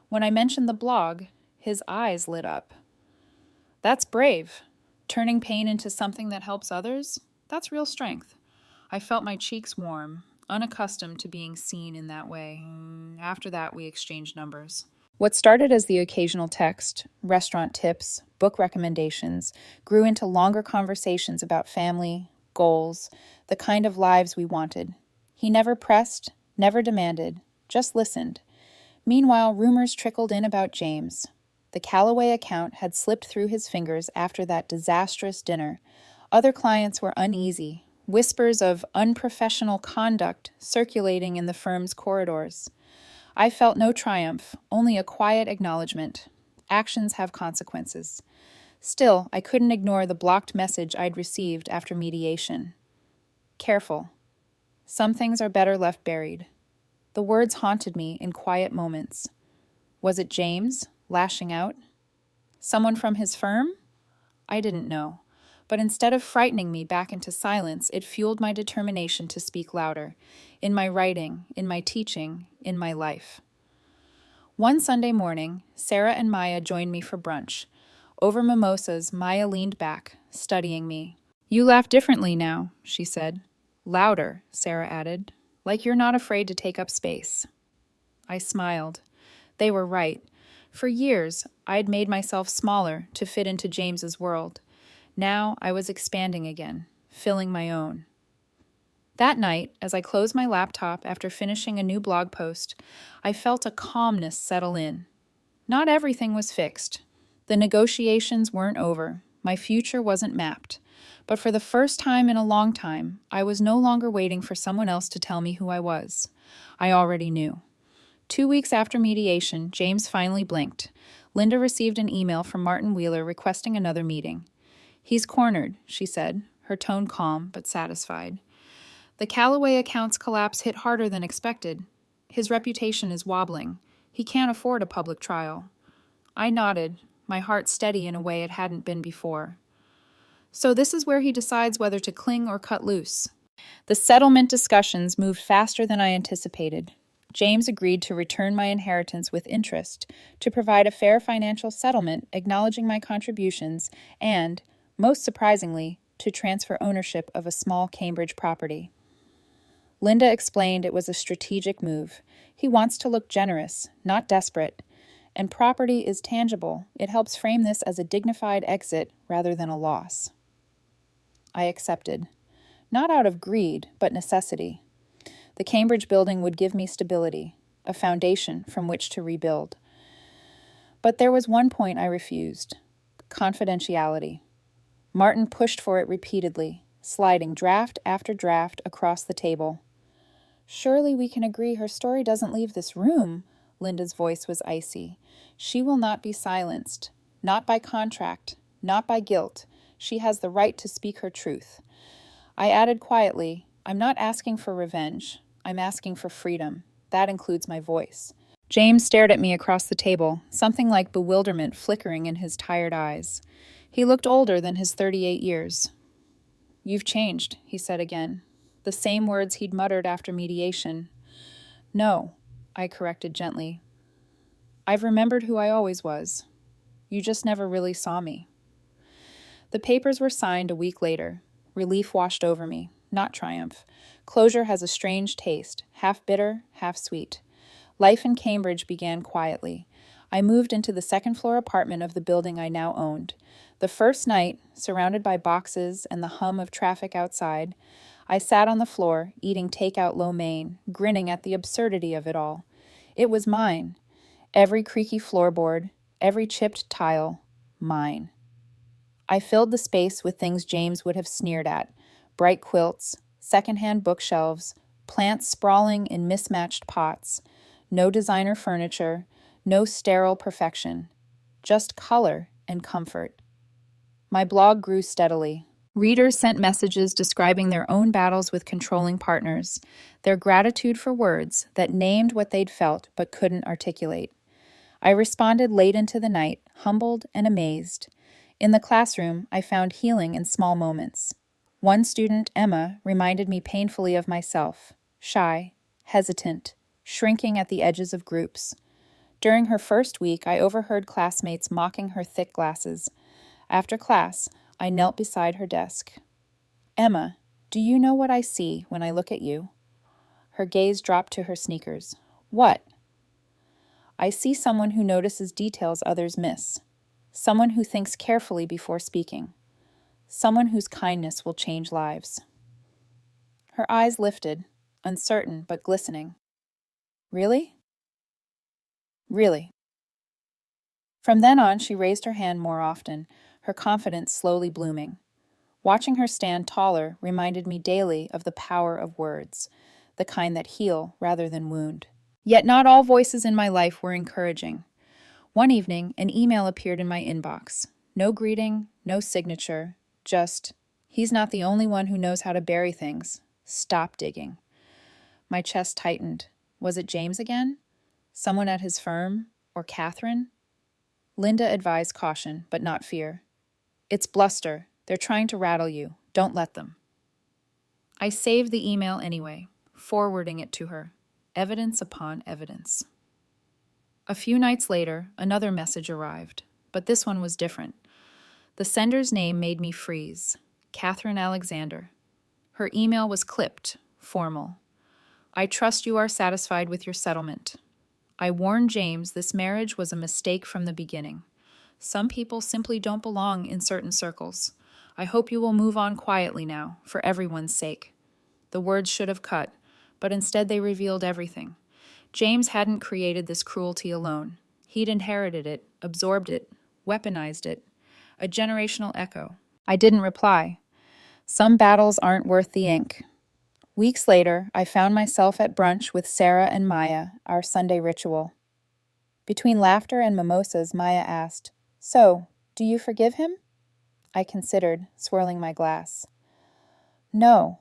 When I mentioned the blog, his eyes lit up. "That's brave. Turning pain into something that helps others? That's real strength." I felt my cheeks warm, unaccustomed to being seen in that way. After that, we exchanged numbers. What started as the occasional text, restaurant tips, book recommendations, grew into longer conversations about family, goals, the kind of lives we wanted. He never pressed, never demanded, just listened. Meanwhile, rumors trickled in about James. The Callaway account had slipped through his fingers after that disastrous dinner. Other clients were uneasy, whispers of unprofessional conduct circulating in the firm's corridors. I felt no triumph, only a quiet acknowledgement. Actions have consequences. Still, I couldn't ignore the blocked message I'd received after mediation. Careful. Some things are better left buried. The words haunted me in quiet moments. Was it James, lashing out? Someone from his firm? I didn't know. But instead of frightening me back into silence, it fueled my determination to speak louder, in my writing, in my teaching, in my life. One Sunday morning, Sarah and Maya joined me for brunch. Over mimosas, Maya leaned back, studying me. You laugh differently now, she said. Louder, Sarah added, like you're not afraid to take up space. I smiled. They were right. For years, I'd made myself smaller to fit into James's world. Now I was expanding again, filling my own. That night, as I closed my laptop after finishing a new blog post, I felt a calmness settle in. Not everything was fixed. The negotiations weren't over. My future wasn't mapped. But for the first time in a long time, I was no longer waiting for someone else to tell me who I was. I already knew. 2 weeks after mediation, James finally blinked. Linda received an email from Martin Wheeler requesting another meeting. He's cornered, she said, her tone calm but satisfied. The Callaway account's collapse hit harder than expected. His reputation is wobbling. He can't afford a public trial. I nodded, my heart steady in a way it hadn't been before. So this is where he decides whether to cling or cut loose. The settlement discussions moved faster than I anticipated. James agreed to return my inheritance with interest, to provide a fair financial settlement acknowledging my contributions, and, most surprisingly, to transfer ownership of a small Cambridge property. Linda explained it was a strategic move. He wants to look generous, not desperate. And property is tangible. It helps frame this as a dignified exit rather than a loss. I accepted. Not out of greed, but necessity. The Cambridge building would give me stability, a foundation from which to rebuild. But there was one point I refused: confidentiality. Martin pushed for it repeatedly, sliding draft after draft across the table. Surely we can agree her story doesn't leave this room. Linda's voice was icy. She will not be silenced. Not by contract, not by guilt. She has the right to speak her truth. I added quietly, I'm not asking for revenge. I'm asking for freedom. That includes my voice. James stared at me across the table, something like bewilderment flickering in his tired eyes. He looked older than his 38 years. You've changed, he said again. The same words he'd muttered after mediation. No, I corrected gently. I've remembered who I always was. You just never really saw me. The papers were signed a week later. Relief washed over me, not triumph. Closure has a strange taste, half bitter, half sweet. Life in Cambridge began quietly. I moved into the second-floor apartment of the building I now owned. The first night, surrounded by boxes and the hum of traffic outside, I sat on the floor, eating takeout lo mein, grinning at the absurdity of it all. It was mine. Every creaky floorboard, every chipped tile, mine. I filled the space with things James would have sneered at: bright quilts, secondhand bookshelves, plants sprawling in mismatched pots, no designer furniture, no sterile perfection, just color and comfort. My blog grew steadily. Readers sent messages describing their own battles with controlling partners, their gratitude for words that named what they'd felt but couldn't articulate. I responded late into the night, humbled and amazed. In the classroom, I found healing in small moments. One student, Emma, reminded me painfully of myself, shy, hesitant, shrinking at the edges of groups. During her first week, I overheard classmates mocking her thick glasses. After class, I knelt beside her desk. Emma, do you know what I see when I look at you? Her gaze dropped to her sneakers. What? I see someone who notices details others miss. Someone who thinks carefully before speaking. Someone whose kindness will change lives. Her eyes lifted, uncertain but glistening. Really? Really. From then on, she raised her hand more often, her confidence slowly blooming. Watching her stand taller reminded me daily of the power of words, the kind that heal rather than wound. Yet not all voices in my life were encouraging. One evening, an email appeared in my inbox. No greeting, no signature, just, he's not the only one who knows how to bury things. Stop digging. My chest tightened. Was it James again? Someone at his firm? Or Catherine? Linda advised caution, but not fear. It's bluster. They're trying to rattle you. Don't let them. I saved the email anyway, forwarding it to her. Evidence upon evidence. A few nights later, another message arrived, but this one was different. The sender's name made me freeze. Catherine Alexander. Her email was clipped, formal. I trust you are satisfied with your settlement. I warned James this marriage was a mistake from the beginning. Some people simply don't belong in certain circles. I hope you will move on quietly now, for everyone's sake. The words should have cut, but instead they revealed everything. James hadn't created this cruelty alone. He'd inherited it, absorbed it, weaponized it. A generational echo. I didn't reply. Some battles aren't worth the ink. Weeks later, I found myself at brunch with Sarah and Maya, our Sunday ritual. Between laughter and mimosas, Maya asked, "So, do you forgive him?" I considered, swirling my glass. No,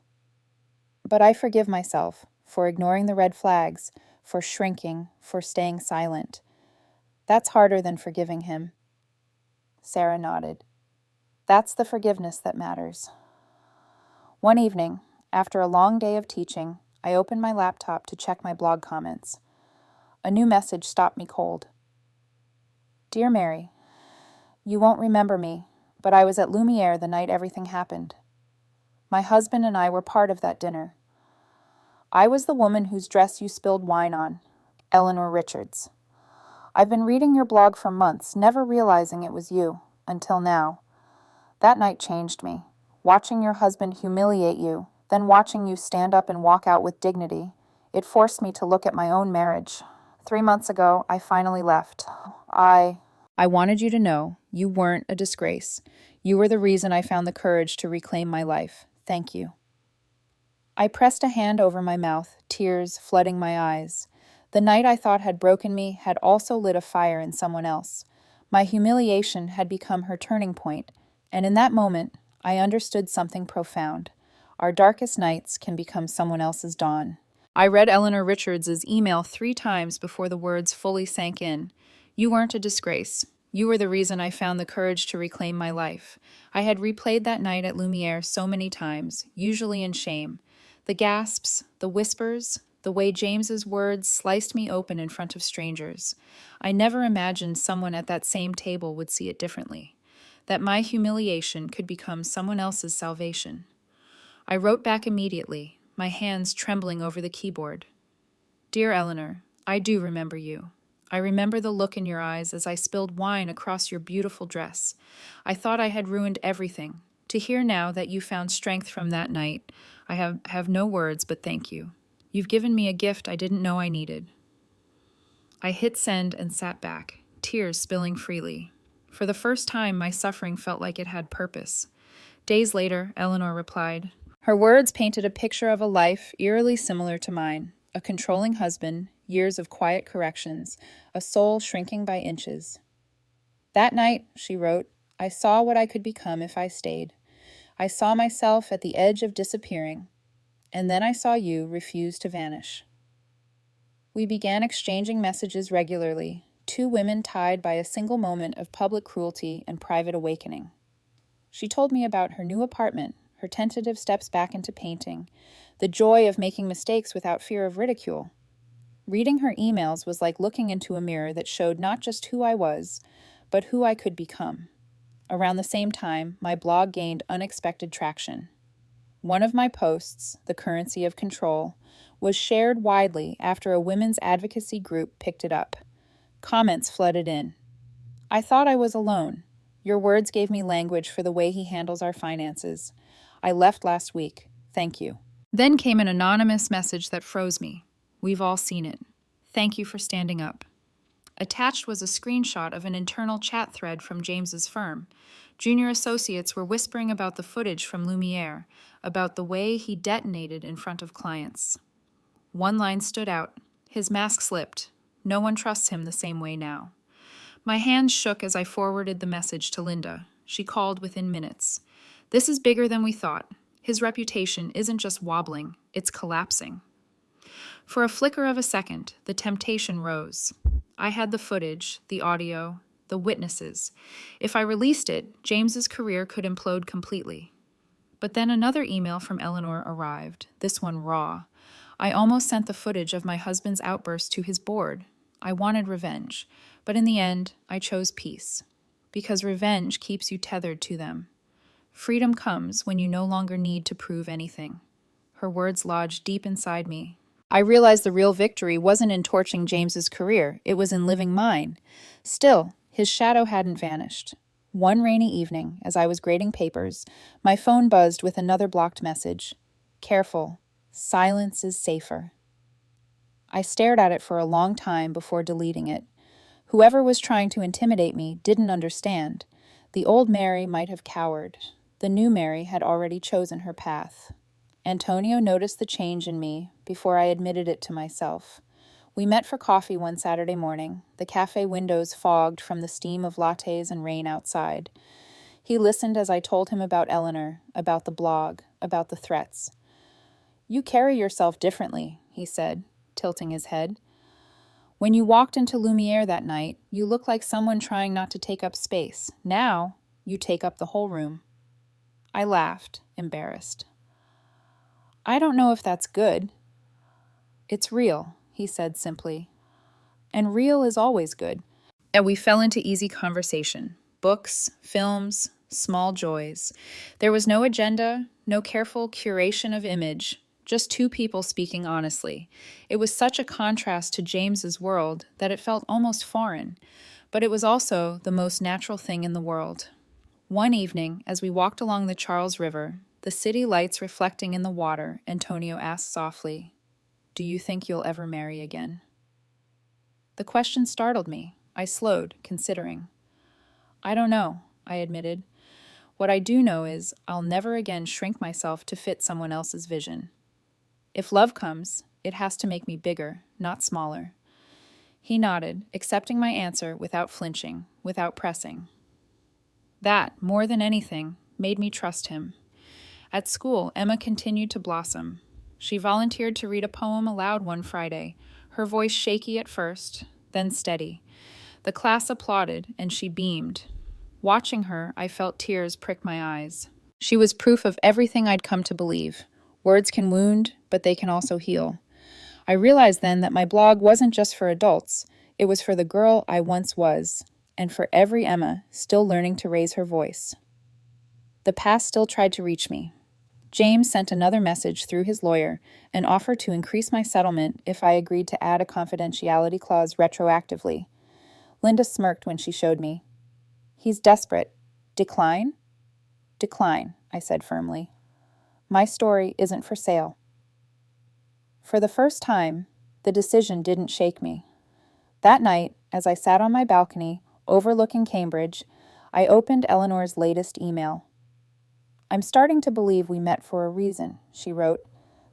but I forgive myself for ignoring the red flags, for shrinking, for staying silent. That's harder than forgiving him. Sarah nodded. That's the forgiveness that matters. One evening, after a long day of teaching, I opened my laptop to check my blog comments. A new message stopped me cold. Dear Mary, you won't remember me, but I was at Lumiere the night everything happened. My husband and I were part of that dinner. I was the woman whose dress you spilled wine on, Eleanor Richards. I've been reading your blog for months, never realizing it was you, until now. That night changed me. Watching your husband humiliate you, then watching you stand up and walk out with dignity, it forced me to look at my own marriage. 3 months ago, I finally left. I wanted you to know you weren't a disgrace. You were the reason I found the courage to reclaim my life. Thank you. I pressed a hand over my mouth, tears flooding my eyes. The night I thought had broken me had also lit a fire in someone else. My humiliation had become her turning point, and in that moment, I understood something profound. Our darkest nights can become someone else's dawn. I read Eleanor Richards' email 3 times before the words fully sank in. You weren't a disgrace. You were the reason I found the courage to reclaim my life. I had replayed that night at Lumiere so many times, usually in shame. The gasps, the whispers, the way James's words sliced me open in front of strangers. I never imagined someone at that same table would see it differently. That my humiliation could become someone else's salvation. I wrote back immediately, my hands trembling over the keyboard. Dear Eleanor, I do remember you. I remember the look in your eyes as I spilled wine across your beautiful dress. I thought I had ruined everything. To hear now that you found strength from that night, I have no words but thank you. You've given me a gift I didn't know I needed. I hit send and sat back, tears spilling freely. For the first time, my suffering felt like it had purpose. Days later, Eleanor replied. Her words painted a picture of a life eerily similar to mine. A controlling husband, years of quiet corrections, a soul shrinking by inches. That night, she wrote, I saw what I could become if I stayed. I saw myself at the edge of disappearing, and then I saw you refuse to vanish. We began exchanging messages regularly, 2 women tied by a single moment of public cruelty and private awakening. She told me about her new apartment, her tentative steps back into painting, the joy of making mistakes without fear of ridicule. Reading her emails was like looking into a mirror that showed not just who I was, but who I could become. Around the same time, my blog gained unexpected traction. One of my posts, The Currency of Control, was shared widely after a women's advocacy group picked it up. Comments flooded in. I thought I was alone. Your words gave me language for the way he handles our finances. I left last week. Thank you. Then came an anonymous message that froze me. We've all seen it. Thank you for standing up. Attached was a screenshot of an internal chat thread from James's firm. Junior associates were whispering about the footage from Lumiere, about the way he detonated in front of clients. One line stood out. His mask slipped. No one trusts him the same way now. My hands shook as I forwarded the message to Linda. She called within minutes. This is bigger than we thought. His reputation isn't just wobbling, it's collapsing. For a flicker of a second, the temptation rose. I had the footage, the audio, the witnesses. If I released it, James's career could implode completely. But then another email from Eleanor arrived, this one raw. I almost sent the footage of my husband's outburst to his board. I wanted revenge, but in the end, I chose peace. Because revenge keeps you tethered to them. Freedom comes when you no longer need to prove anything. Her words lodged deep inside me. I realized the real victory wasn't in torching James's career, it was in living mine. Still, his shadow hadn't vanished. One rainy evening, as I was grading papers, my phone buzzed with another blocked message. Careful. Silence is safer. I stared at it for a long time before deleting it. Whoever was trying to intimidate me didn't understand. The old Mary might have cowered. The new Mary had already chosen her path. Antonio noticed the change in me before I admitted it to myself. We met for coffee one Saturday morning, the cafe windows fogged from the steam of lattes and rain outside. He listened as I told him about Eleanor, about the blog, about the threats. "You carry yourself differently," he said, tilting his head. "When you walked into Lumiere that night, you looked like someone trying not to take up space. Now, you take up the whole room." I laughed, embarrassed. "I don't know if that's good." "It's real," he said simply. "And real is always good." And we fell into easy conversation. Books, films, small joys. There was no agenda, no careful curation of image, just two people speaking honestly. It was such a contrast to James's world that it felt almost foreign, but it was also the most natural thing in the world. One evening, as we walked along the Charles River, the city lights reflecting in the water, Antonio asked softly, "Do you think you'll ever marry again?" The question startled me. I slowed, considering. "I don't know," I admitted. "What I do know is I'll never again shrink myself to fit someone else's vision. If love comes, it has to make me bigger, not smaller." He nodded, accepting my answer without flinching, without pressing. That, more than anything, made me trust him. At school, Emma continued to blossom. She volunteered to read a poem aloud one Friday, her voice shaky at first, then steady. The class applauded, and she beamed. Watching her, I felt tears prick my eyes. She was proof of everything I'd come to believe. Words can wound, but they can also heal. I realized then that my blog wasn't just for adults. It was for the girl I once was, and for every Emma still learning to raise her voice. The past still tried to reach me. James sent another message through his lawyer and offered to increase my settlement if I agreed to add a confidentiality clause retroactively. Linda smirked when she showed me. "He's desperate. Decline?" "Decline," I said firmly. "My story isn't for sale." For the first time, the decision didn't shake me. That night, as I sat on my balcony, overlooking Cambridge, I opened Eleanor's latest email. "I'm starting to believe we met for a reason," she wrote.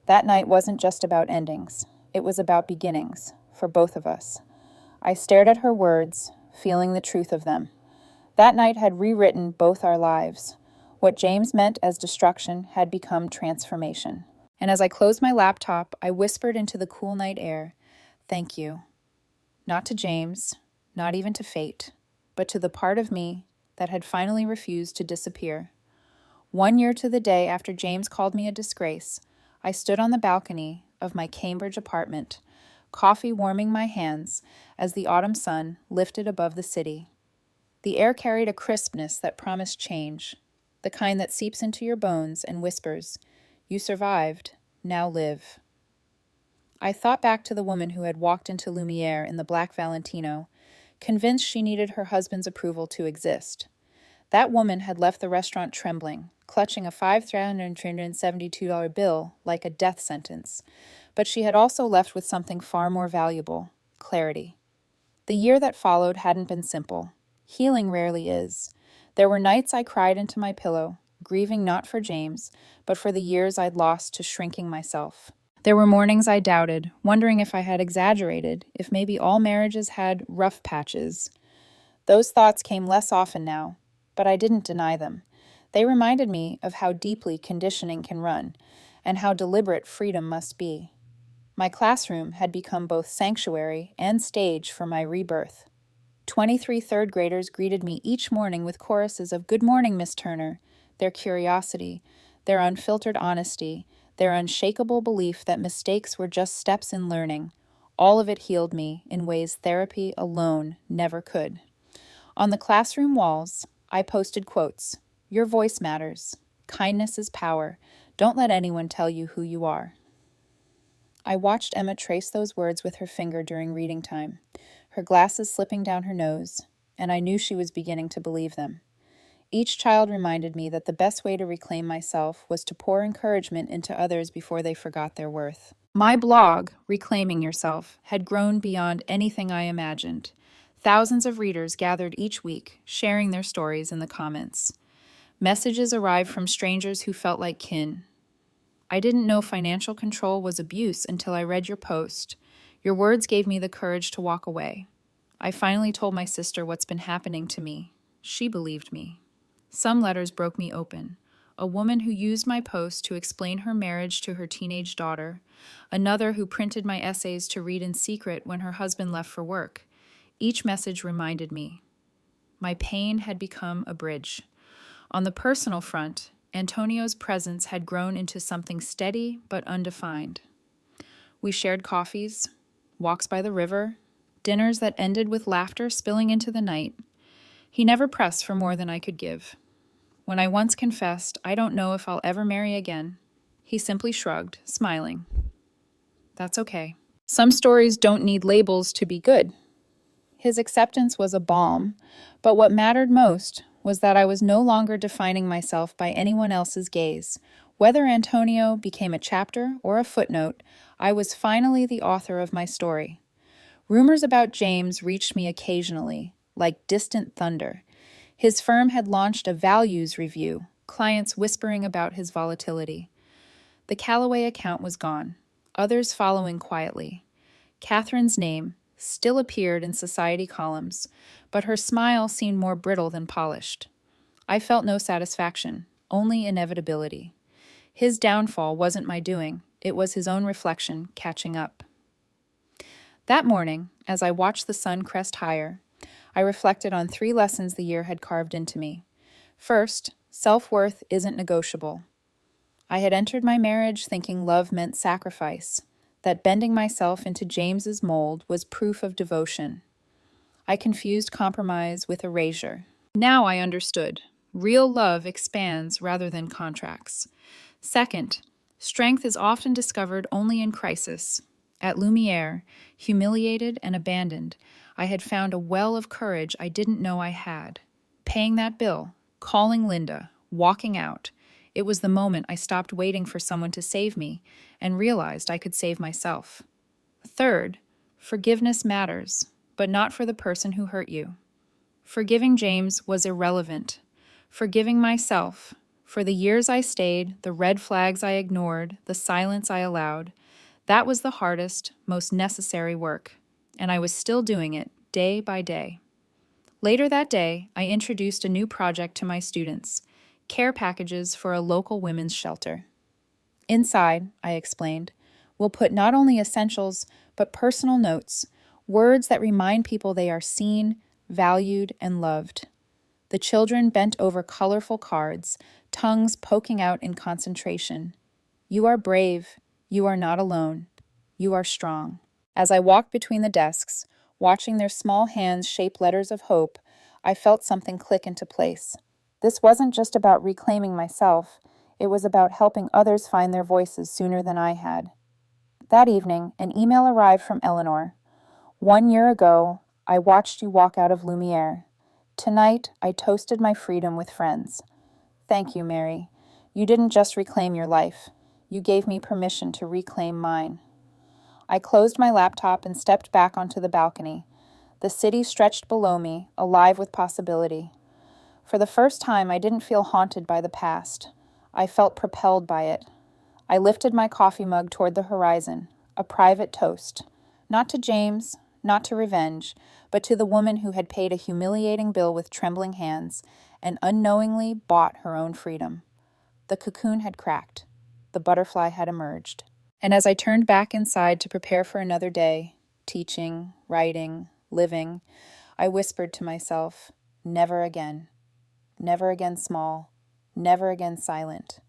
"That night wasn't just about endings. It was about beginnings, for both of us." I stared at her words, feeling the truth of them. That night had rewritten both our lives. What James meant as destruction had become transformation. And as I closed my laptop, I whispered into the cool night air, "Thank you." Not to James, not even to fate, but to the part of me that had finally refused to disappear. 1 year to the day after James called me a disgrace, I stood on the balcony of my Cambridge apartment, coffee warming my hands as the autumn sun lifted above the city. The air carried a crispness that promised change, the kind that seeps into your bones and whispers, "You survived, now live." I thought back to the woman who had walked into Lumiere in the black Valentino, convinced she needed her husband's approval to exist. That woman had left the restaurant trembling, clutching a $572 bill like a death sentence. But she had also left with something far more valuable, clarity. The year that followed hadn't been simple. Healing rarely is. There were nights I cried into my pillow, grieving not for James, but for the years I'd lost to shrinking myself. There were mornings I doubted, wondering if I had exaggerated, if maybe all marriages had rough patches. Those thoughts came less often now, but I didn't deny them. They reminded me of how deeply conditioning can run, and how deliberate freedom must be. My classroom had become both sanctuary and stage for my rebirth. 23 third graders greeted me each morning with choruses of "Good morning, Miss Turner," their curiosity, their unfiltered honesty, their unshakable belief that mistakes were just steps in learning. All of it healed me in ways therapy alone never could. On the classroom walls, I posted quotes: "Your voice matters. Kindness is power. Don't let anyone tell you who you are." I watched Emma trace those words with her finger during reading time, her glasses slipping down her nose, and I knew she was beginning to believe them. Each child reminded me that the best way to reclaim myself was to pour encouragement into others before they forgot their worth. My blog, Reclaiming Yourself, had grown beyond anything I imagined. Thousands of readers gathered each week, sharing their stories in the comments. Messages arrived from strangers who felt like kin. "I didn't know financial control was abuse until I read your post. Your words gave me the courage to walk away. I finally told my sister what's been happening to me. She believed me." Some letters broke me open. A woman who used my post to explain her marriage to her teenage daughter. Another who printed my essays to read in secret when her husband left for work. Each message reminded me. My pain had become a bridge. On the personal front, Antonio's presence had grown into something steady but undefined. We shared coffees, walks by the river, dinners that ended with laughter spilling into the night. He never pressed for more than I could give. When I once confessed, "I don't know if I'll ever marry again," he simply shrugged, smiling. "That's okay. Some stories don't need labels to be good." His acceptance was a balm, but what mattered most was that I was no longer defining myself by anyone else's gaze. Whether Antonio became a chapter or a footnote, I was finally the author of my story. Rumors about James reached me occasionally, like distant thunder. His firm had launched a values review, clients whispering about his volatility. The Callaway account was gone, others following quietly. Catherine's name still appeared in society columns, but her smile seemed more brittle than polished. I felt no satisfaction, only inevitability. His downfall wasn't my doing, it was his own reflection catching up. That morning, as I watched the sun crest higher, I reflected on 3 lessons the year had carved into me. First, self-worth isn't negotiable. I had entered my marriage thinking love meant sacrifice, that bending myself into James's mold was proof of devotion. I confused compromise with erasure. Now I understood. Real love expands rather than contracts. Second, strength is often discovered only in crisis. At Lumiere, humiliated and abandoned, I had found a well of courage I didn't know I had. Paying that bill, calling Linda, walking out. It was the moment I stopped waiting for someone to save me and realized I could save myself. Third, forgiveness matters, but not for the person who hurt you. Forgiving James was irrelevant. Forgiving myself, for the years I stayed, the red flags I ignored, the silence I allowed, that was the hardest, most necessary work, and I was still doing it day by day. Later that day, I introduced a new project to my students, care packages for a local women's shelter. Inside, I explained, we'll put not only essentials, but personal notes, words that remind people they are seen, valued, and loved. The children bent over colorful cards, tongues poking out in concentration. "You are brave. You are not alone. You are strong." As I walked between the desks, watching their small hands shape letters of hope, I felt something click into place. This wasn't just about reclaiming myself, it was about helping others find their voices sooner than I had. That evening, an email arrived from Eleanor. "1 year ago, I watched you walk out of Lumiere. Tonight, I toasted my freedom with friends. Thank you, Mary. You didn't just reclaim your life. You gave me permission to reclaim mine." I closed my laptop and stepped back onto the balcony. The city stretched below me, alive with possibility. For the first time, I didn't feel haunted by the past. I felt propelled by it. I lifted my coffee mug toward the horizon, a private toast. Not to James, not to revenge, but to the woman who had paid a humiliating bill with trembling hands and unknowingly bought her own freedom. The cocoon had cracked. The butterfly had emerged. And as I turned back inside to prepare for another day, teaching, writing, living, I whispered to myself, never again. Never again small. Never again silent.